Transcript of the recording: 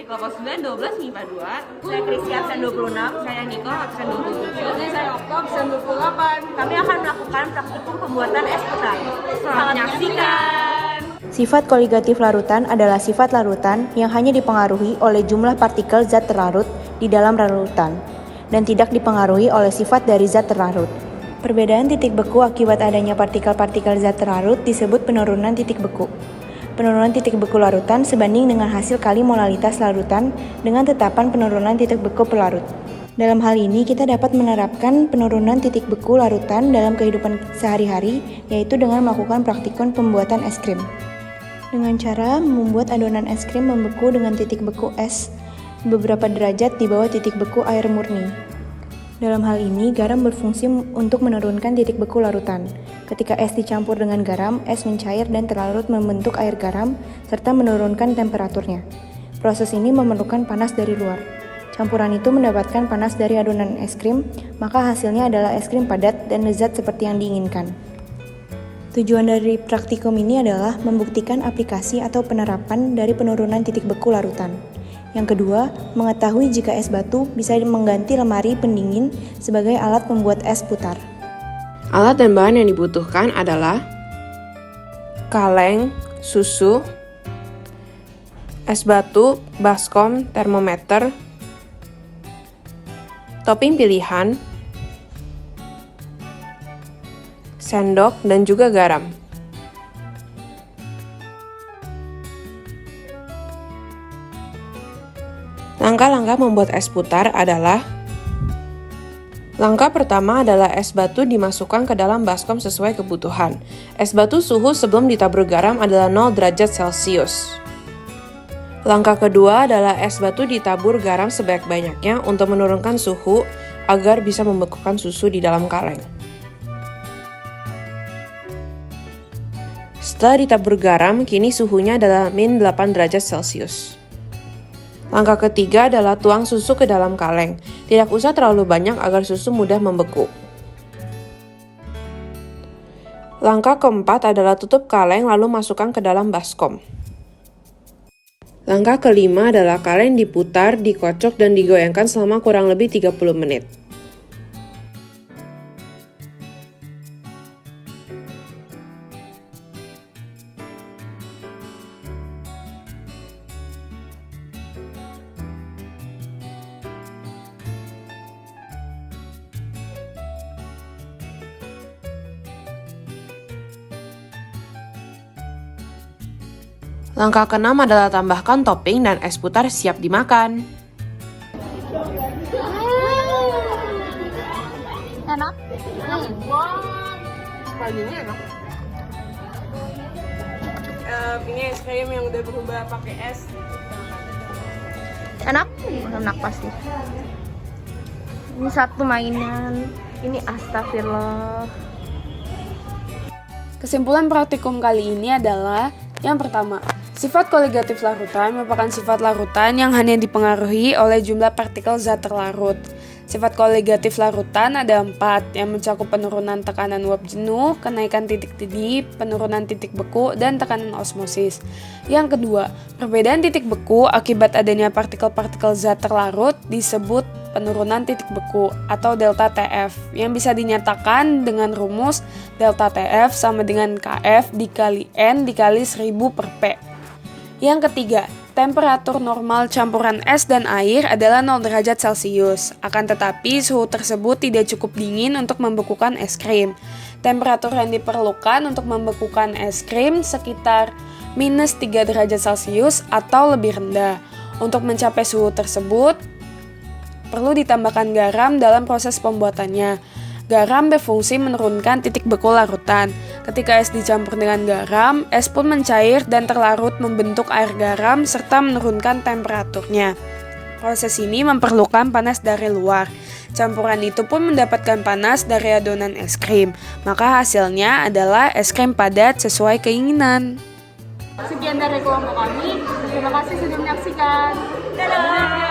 kelompok 9, 12, MIPA 2. Saya Kristi absen 26. Saya Niko absen 27. Saya Okto absen 28. Kami akan melakukan praktikum pembuatan es putar. Selamat menyaksikan. Sifat koligatif larutan adalah sifat larutan yang hanya dipengaruhi oleh jumlah partikel zat terlarut di dalam larutan dan tidak dipengaruhi oleh sifat dari zat terlarut. Perbedaan titik beku akibat adanya partikel-partikel zat terlarut disebut penurunan titik beku. Penurunan titik beku larutan sebanding dengan hasil kali molalitas larutan dengan tetapan penurunan titik beku pelarut. Dalam hal ini, kita dapat menerapkan penurunan titik beku larutan dalam kehidupan sehari-hari, yaitu dengan melakukan praktikum pembuatan es krim. Dengan cara membuat adonan es krim membeku dengan titik beku es beberapa derajat di bawah titik beku air murni. Dalam hal ini, garam berfungsi untuk menurunkan titik beku larutan. Ketika es dicampur dengan garam, es mencair dan terlarut membentuk air garam serta menurunkan temperaturnya. Proses ini memerlukan panas dari luar. Campuran itu mendapatkan panas dari adonan es krim, maka hasilnya adalah es krim padat dan lezat seperti yang diinginkan. Tujuan dari praktikum ini adalah membuktikan aplikasi atau penerapan dari penurunan titik beku larutan. Yang kedua, mengetahui jika es batu bisa mengganti lemari pendingin sebagai alat pembuat es putar. Alat dan bahan yang dibutuhkan adalah kaleng, susu, es batu, baskom, termometer, topping pilihan, sendok, dan juga garam. Langkah-langkah membuat es putar adalah: langkah pertama adalah es batu dimasukkan ke dalam baskom sesuai kebutuhan. Es batu suhu sebelum ditabur garam adalah 0 derajat Celcius. Langkah kedua adalah es batu ditabur garam sebanyak-banyaknya untuk menurunkan suhu agar bisa membekukan susu di dalam kaleng. Setelah ditabur garam, kini suhunya adalah min 8 derajat Celcius. Langkah ketiga adalah tuang susu ke dalam kaleng. Tidak usah terlalu banyak agar susu mudah membeku. Langkah keempat adalah tutup kaleng lalu masukkan ke dalam baskom. Langkah kelima adalah kaleng diputar, dikocok, dan digoyangkan selama kurang lebih 30 menit. Langkah keenam adalah tambahkan topping dan es putar siap dimakan. Enak? Spagetti enak. Ini es krim yang udah berubah pakai es. Enak? Enak pasti. Ini satu mainan. Ini astagfirullah. Kesimpulan praktikum kali ini adalah: yang pertama, sifat koligatif larutan merupakan sifat larutan yang hanya dipengaruhi oleh jumlah partikel zat terlarut. Sifat koligatif larutan ada 4, yang mencakup penurunan tekanan uap jenuh, kenaikan titik didih, penurunan titik beku, dan tekanan osmosis. Yang kedua, perbedaan titik beku akibat adanya partikel-partikel zat terlarut disebut penurunan titik beku atau delta TF, yang bisa dinyatakan dengan rumus delta TF sama dengan KF dikali N dikali 1000 per P. Yang ketiga, temperatur normal campuran es dan air adalah 0 derajat Celcius. Akan tetapi, suhu tersebut tidak cukup dingin untuk membekukan es krim. Temperatur yang diperlukan untuk membekukan es krim sekitar minus 3 derajat Celcius atau lebih rendah. Untuk mencapai suhu tersebut, perlu ditambahkan garam dalam proses pembuatannya. Garam berfungsi menurunkan titik beku larutan. Ketika es dicampur dengan garam, es pun mencair dan terlarut membentuk air garam serta menurunkan temperaturnya. Proses ini memerlukan panas dari luar. Campuran itu pun mendapatkan panas dari adonan es krim. Maka hasilnya adalah es krim padat sesuai keinginan. Sekian dari kelompok kami. Terima kasih sudah menyaksikan. Dadah!